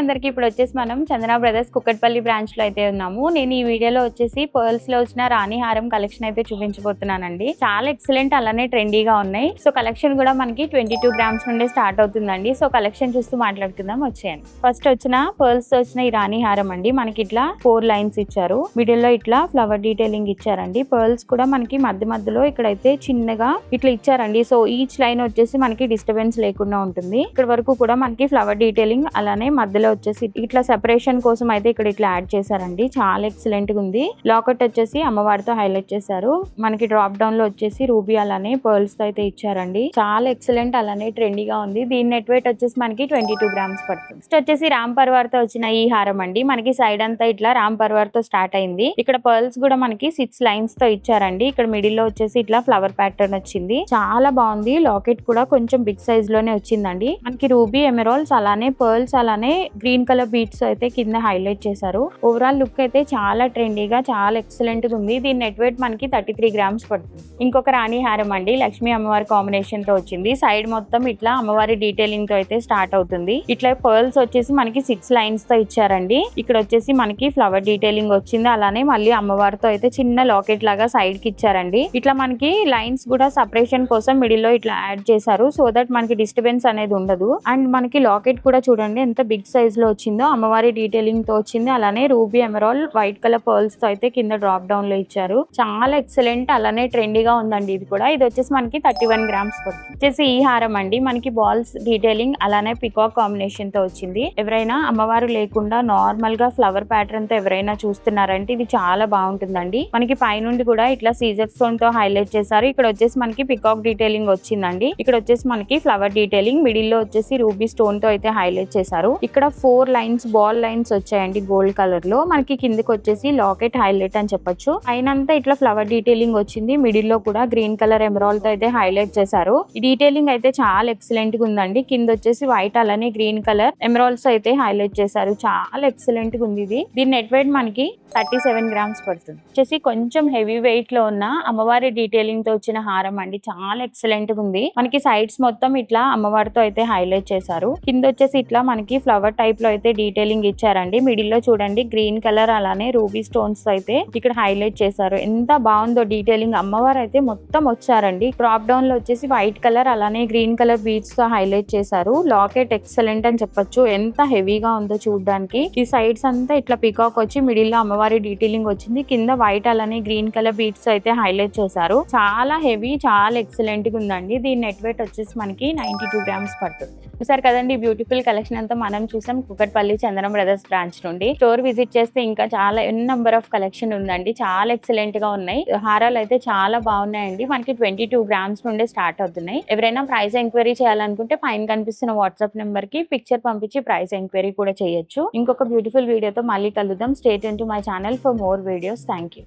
అందరికి ఇప్పుడు వచ్చేసి మనం చందన బ్రదర్స్ కుక్కట్పల్లి బ్రాంచ్ లో అయితే ఉన్నాము. నేను ఈ వీడియోలో వచ్చేసి పర్ల్స్ లో వచ్చిన రాణి హారం కలెక్షన్ అయితే చూపించబోతున్నానండి. చాలా ఎక్సలెంట్, అలానే ట్రెండీగా ఉన్నాయి. సో కలెక్షన్ కూడా మనకి 22 గ్రామ్స్ నుండి స్టార్ట్ అవుతుందండి. సో కలెక్షన్ చూస్తూ మాట్లాడుకుందాం, వచ్చేయండి. ఫస్ట్ వచ్చిన పర్ల్స్ తో వచ్చిన ఈ రాణి హారం అండి. మనకి ఇట్లా 4 లైన్స్ ఇచ్చారు, మిడిల్ లో ఇట్లా ఫ్లవర్ డీటెయిలింగ్ ఇచ్చారండి. పర్ల్స్ కూడా మనకి మధ్యలో ఇక్కడైతే చిన్నగా ఇట్లా ఇచ్చారండి. సో ఈచ్ లైన్ వచ్చేసి మనకి డిస్టర్బెన్స్ లేకుండా ఉంటుంది. ఇక్కడ వరకు కూడా మనకి ఫ్లవర్ డీటెయిలింగ్, అలానే మధ్యలో వచ్చేసి ఇట్లా సెపరేషన్ కోసం అయితే ఇక్కడ ఇట్లా యాడ్ చేశారండి. చాలా ఎక్సలెంట్ గా ఉంది. లాకెట్ వచ్చేసి అమ్మవారితో హైలైట్ చేశారు. మనకి డ్రాప్ డౌన్ లో వచ్చేసి రూబీ అలానే పర్ల్స్ తో అయితే ఇచ్చారండి. చాలా ఎక్సలెంట్, అలానే ట్రెండీగా ఉంది. దీని నెట్ వెయిట్ వచ్చేసి మనకి 22 గ్రామ్స్ పడుతుంది. నెక్స్ట్ వచ్చేసి రామ్ పర్వార్ తో వచ్చిన ఈ హారం అండి. మనకి సైడ్ అంతా ఇట్లా రామ్ పర్వార్ తో స్టార్ట్ అయింది. ఇక్కడ పర్ల్స్ కూడా మనకి 6 లైన్స్ తో ఇచ్చారండి. ఇక్కడ మిడిల్ లో వచ్చేసి ఇట్లా ఫ్లవర్ ప్యాటర్న్ వచ్చింది. చాలా బాగుంది. లాకెట్ కూడా కొంచెం బిగ్ సైజ్ లోనే వచ్చిందండి. మనకి రూబీ, ఎమెరాల్డ్స్, అలానే పర్ల్స్, అలానే గ్రీన్ కలర్ బీట్స్ అయితే కింద హైలైట్ చేశారు. ఓవరాల్ లుక్ అయితే చాలా ట్రెండీగా, చాలా ఎక్సలెంట్ గా ఉంది. దీని నెట్ వెయిట్ మనకి 33 గ్రామ్స్ పడుతుంది. ఇంకొక రాణి హారం అండి. లక్ష్మీ అమ్మవారి కాంబినేషన్ తో వచ్చింది. సైడ్ మొత్తం ఇట్లా అమ్మవారి డీటెయిలింగ్ తో అయితే స్టార్ట్ అవుతుంది. ఇట్లా పర్ల్స్ వచ్చేసి మనకి 6 లైన్స్ తో ఇచ్చారండి. ఇక్కడ వచ్చేసి మనకి ఫ్లవర్ డీటెయిలింగ్ వచ్చింది. అలానే మళ్ళీ అమ్మవారితో అయితే చిన్న లాకెట్ లాగా సైడ్ కి ఇచ్చారండి. ఇట్లా మనకి లైన్స్ కూడా సపరేషన్ కోసం మిడిల్ లో ఇట్లా యాడ్ చేశారు. సో దట్ మనకి డిస్టర్బెన్స్ అనేది ఉండదు. అండ్ మనకి లాకెట్ కూడా చూడండి ఎంత బిగ్ సైజ్ లో వచ్చిందో. అమ్మవారి డీటెయిలింగ్ తో వచ్చింది. అలానే ruby, emerald, white colour pearls తో అయితే కింద డ్రాప్ డౌన్ లో ఇచ్చారు. చాలా ఎక్సలెంట్, అలానే ట్రెండీగా ఉందండి. ఇది కూడా ఇది వచ్చేసి మనకి 31 గ్రామ్స్ పడుతుంది. వచ్చేసి ఈ హారం అండి. మనకి బాల్స్ డీటెయిలింగ్, అలానే పికాక్ కాంబినేషన్ తో వచ్చింది. ఎవరైనా అమ్మవారు లేకుండా నార్మల్ గా ఫ్లవర్ ప్యాటర్న్ తో ఎవరైనా చూస్తున్నారంటే ఇది చాలా బాగుంటుందండి. మనకి పైనుండి కూడా ఇట్లా సీజర్ స్టోన్ తో హైలైట్ చేశారు. ఇక్కడ వచ్చేసి మనకి పికాక్ డీటెయిలింగ్ వచ్చిందండి. ఇక్కడ వచ్చేసి మనకి ఫ్లవర్ డీటెయిలింగ్, మిడిల్ లో వచ్చేసి రూబీ స్టోన్ తో అయితే హైలైట్ చేశారు. ఇక్కడ 4 లైన్స్, బాల్ లైన్స్ వచ్చాయండి గోల్డ్ కలర్ లో. మనకి కిందకి వచ్చేసి లాకెట్ హైలైట్ అని చెప్పొచ్చు. అయినంతా ఇట్లా ఫ్లవర్ డీటెయిలింగ్ వచ్చింది. మిడిల్ లో కూడా గ్రీన్ కలర్ ఎమరాల్డ్ తో అయితే హైలైట్ చేశారు. ఈ డీటెయిలింగ్ అయితే చాలా ఎక్సలెంట్ గా ఉందండి. కింద వచ్చేసి వైట్, అలానే గ్రీన్ కలర్ ఎమరాల్డ్స్ అయితే హైలైట్ చేశారు. చాలా ఎక్సలెంట్ గా ఉంది ఇది. దీని నెట్ వెయిట్ మనకి 37 గ్రామ్స్ పడుతుంది. వచ్చేసి కొంచెం హెవీ వెయిట్ లో ఉన్న అమ్మవారి డీటెయిలింగ్ తో వచ్చిన హారం అండి. చాలా ఎక్సలెంట్ గా ఉంది. మనకి సైడ్స్ మొత్తం ఇట్లా అమ్మవారితో అయితే హైలైట్ చేశారు. కింద వచ్చేసి ఇట్లా మనకి ఫ్లవర్ టైప్ లో అయితే డీటెయిలింగ్ ఇచ్చారండి. మిడిల్ లో చూడండి గ్రీన్ కలర్, అలానే రూబీ స్టోన్స్ అయితే ఇక్కడ హైలైట్ చేశారు. ఎంత బాగుందో డీటెయిలింగ్. అమ్మవారు అయితే మొత్తం వచ్చారండి. డ్రాప్ డౌన్ లో వచ్చేసి వైట్ కలర్, అలానే గ్రీన్ కలర్ బీడ్స్ తో హైలైట్ చేశారు. లాకెట్ ఎక్సలెంట్ అని చెప్పొచ్చు. ఎంత హెవీగా ఉందో చూడడానికి. ఈ సైడ్స్ అంతా ఇట్లా పికాక్ వచ్చి మిడిల్ లో అమ్మవారి డీటెయిలింగ్ వచ్చింది. కింద వైట్, అలానే గ్రీన్ కలర్ బీడ్స్ అయితే హైలైట్ చేశారు. చాలా హెవీ, చాలా ఎక్సలెంట్ గా ఉందండి. దీని నెట్ వెయిట్ వచ్చేసి మనకి 92 గ్రామ్స్ పడుతుంది. చూసారు కదండి, బ్యూటిఫుల్ కలెక్షన్ అంతా మనం చూసాం కుక్కట్పల్లి చందన బ్రదర్స్ బ్రాంచ్ నుండి. స్టోర్ విజిట్ చేస్తే ఇంకా చాలా నెంబర్ ఆఫ్ కలెక్షన్ ఉందండి. చాలా ఎక్సలెంట్ గా ఉన్నాయి. హారాలు అయితే చాలా బాగున్నాయండి. మనకి 22 గ్రామ్స్ నుండే స్టార్ట్ అవుతున్నాయి. ఎవరైనా ప్రైస్ ఎంక్వైరీ చేయాలనుకుంటే పైన కనిపిస్తున్న వాట్సాప్ నెంబర్ కి పిక్చర్ పంపించి ప్రైస్ ఎంక్వైరీ కూడా చేయొచ్చు. ఇంకొక బ్యూటిఫుల్ వీడియోతో మళ్ళీ కలుద్దాం. Stay tune to my channel for more videos. Thank you.